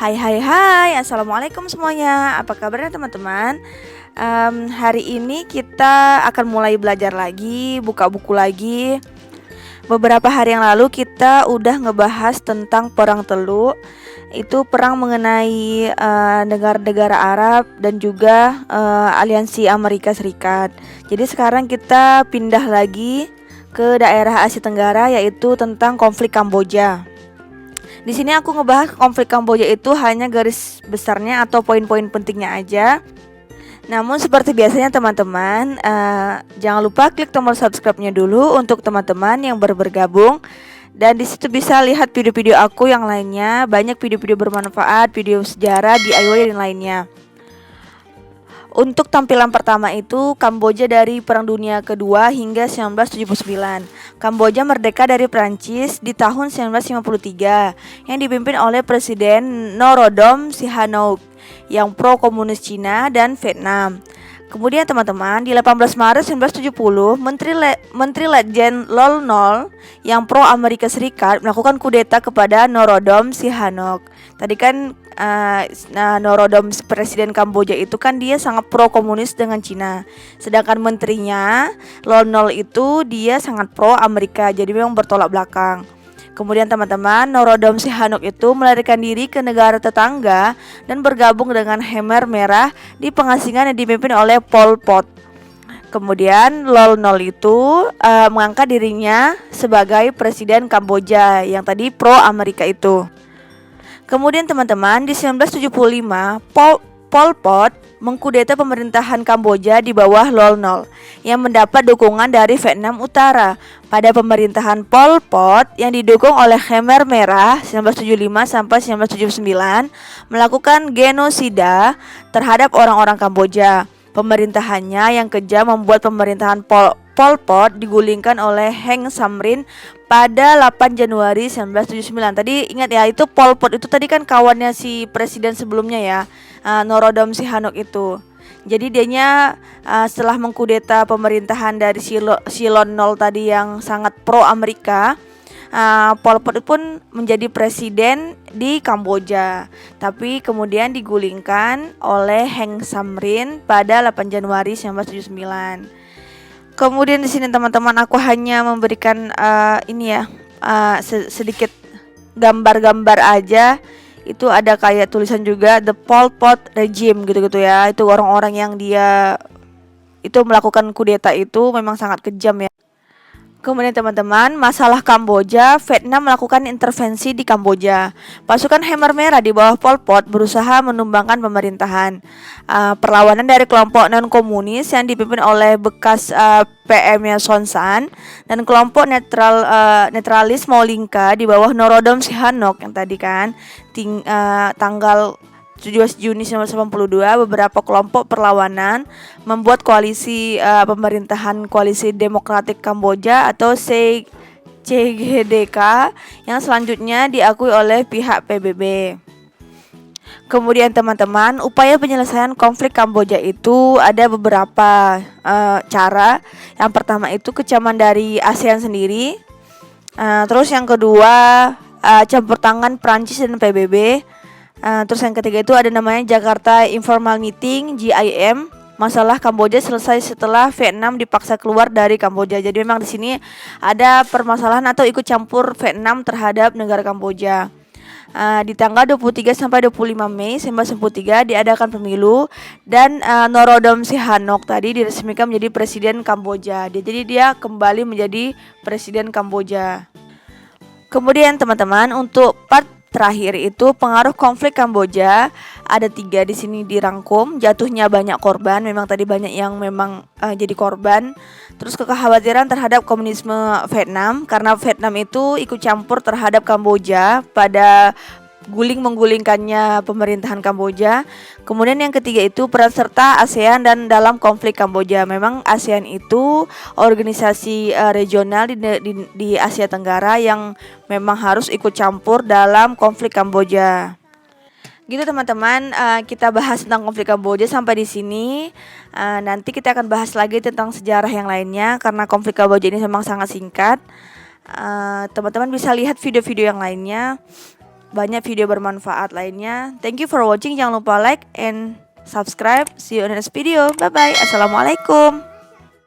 Hai hai hai, Assalamualaikum semuanya. Apa kabarnya teman-teman? Hari ini kita akan mulai belajar lagi, buka buku lagi. Beberapa hari yang lalu kita udah ngebahas tentang Perang Teluk. Itu perang mengenai negara-negara Arab dan juga aliansi Amerika Serikat. Jadi sekarang kita pindah lagi ke daerah Asia Tenggara, yaitu tentang konflik Kamboja. Di sini aku ngebahas konflik Kamboja itu hanya garis besarnya atau poin-poin pentingnya aja. Namun seperti biasanya teman-teman, jangan lupa klik tombol subscribe-nya dulu untuk teman-teman yang baru bergabung. Dan di situ bisa lihat video-video aku yang lainnya, banyak video-video bermanfaat, video sejarah, DIY dan lainnya. Untuk tampilan pertama itu Kamboja dari Perang Dunia Kedua hingga 1979. Kamboja merdeka dari Prancis di tahun 1953 yang dipimpin oleh Presiden Norodom Sihanouk yang pro-komunis Cina dan Vietnam. Kemudian teman-teman, di 18 Maret 1970, Menteri Letjen Lol Nol yang pro Amerika Serikat melakukan kudeta kepada Norodom Sihanouk. Tadi kan Norodom presiden Kamboja itu kan dia sangat pro komunis dengan Cina. Sedangkan menterinya Lol Nol itu dia sangat pro Amerika. Jadi memang bertolak belakang. Kemudian teman-teman, Norodom Sihanouk itu melarikan diri ke negara tetangga dan bergabung dengan Khmer Merah di pengasingan yang dipimpin oleh Pol Pot. Kemudian Lol Nol itu mengangkat dirinya sebagai presiden Kamboja yang tadi pro Amerika itu. Kemudian teman-teman, di 1975 Pol Pot mengkudeta pemerintahan Kamboja di bawah Lol Nol yang mendapat dukungan dari Vietnam Utara. Pada pemerintahan Pol Pot yang didukung oleh Khmer Merah 1975 sampai 1979 melakukan genosida terhadap orang-orang Kamboja. Pemerintahannya yang kejam membuat pemerintahan Pol Pot digulingkan oleh Heng Samrin pada 8 Januari 1979. Tadi ingat ya, itu Pol Pot itu tadi kan kawannya si presiden sebelumnya ya, Norodom Sihanouk itu. Jadi dianya setelah mengkudeta pemerintahan dari si Lon Nol tadi yang sangat pro Amerika, Pol Pot pun menjadi presiden di Kamboja. Tapi kemudian digulingkan oleh Heng Samrin pada 8 Januari 1979. Kemudian di sini teman-teman aku hanya memberikan sedikit gambar-gambar aja. Itu ada kayak tulisan juga The Pol Pot Regime gitu-gitu ya. Itu orang-orang yang dia itu melakukan kudeta itu memang sangat kejam ya. Kemudian teman-teman, masalah Kamboja, Vietnam melakukan intervensi di Kamboja. Pasukan Khmer Merah di bawah Pol Pot berusaha menumbangkan pemerintahan. Perlawanan dari kelompok non-komunis yang dipimpin oleh bekas PM-nya Son Sann dan kelompok netralis Maulinka di bawah Norodom Sihanouk yang tadi kan tanggal 17 Juni 1982 beberapa kelompok perlawanan membuat koalisi pemerintahan Koalisi Demokratik Kamboja atau CGDK yang selanjutnya diakui oleh pihak PBB. Kemudian teman-teman, upaya penyelesaian konflik Kamboja itu ada beberapa cara. Yang pertama itu kecaman dari ASEAN sendiri. Terus yang kedua campur tangan Prancis dan PBB. Terus yang ketiga itu ada namanya Jakarta Informal Meeting JIM. Masalah Kamboja selesai setelah Vietnam dipaksa keluar dari Kamboja. Jadi memang di sini ada permasalahan atau ikut campur Vietnam terhadap negara Kamboja. Di tanggal 23 sampai 25 Mei 1993 diadakan pemilu dan Norodom Sihanouk tadi diresmikan menjadi presiden Kamboja. Jadi dia kembali menjadi presiden Kamboja. Kemudian teman-teman, untuk part terakhir itu pengaruh konflik Kamboja ada 3 di sini dirangkum. Jatuhnya banyak korban, memang tadi banyak yang memang jadi korban. Terus kekhawatiran terhadap komunisme Vietnam karena Vietnam itu ikut campur terhadap Kamboja pada menggulingkannya pemerintahan Kamboja. Kemudian yang ketiga itu peran serta ASEAN dan dalam konflik Kamboja. Memang ASEAN itu organisasi regional di Asia Tenggara yang memang harus ikut campur dalam konflik Kamboja. Gitu teman-teman, kita bahas tentang konflik Kamboja sampai di sini. Nanti kita akan bahas lagi tentang sejarah yang lainnya karena konflik Kamboja ini memang sangat singkat. Teman-teman bisa lihat video-video yang lainnya. banyak video bermanfaat lainnya. Thank you for watching. Jangan lupa like and subscribe. See you in the next video. Bye bye. Assalamualaikum.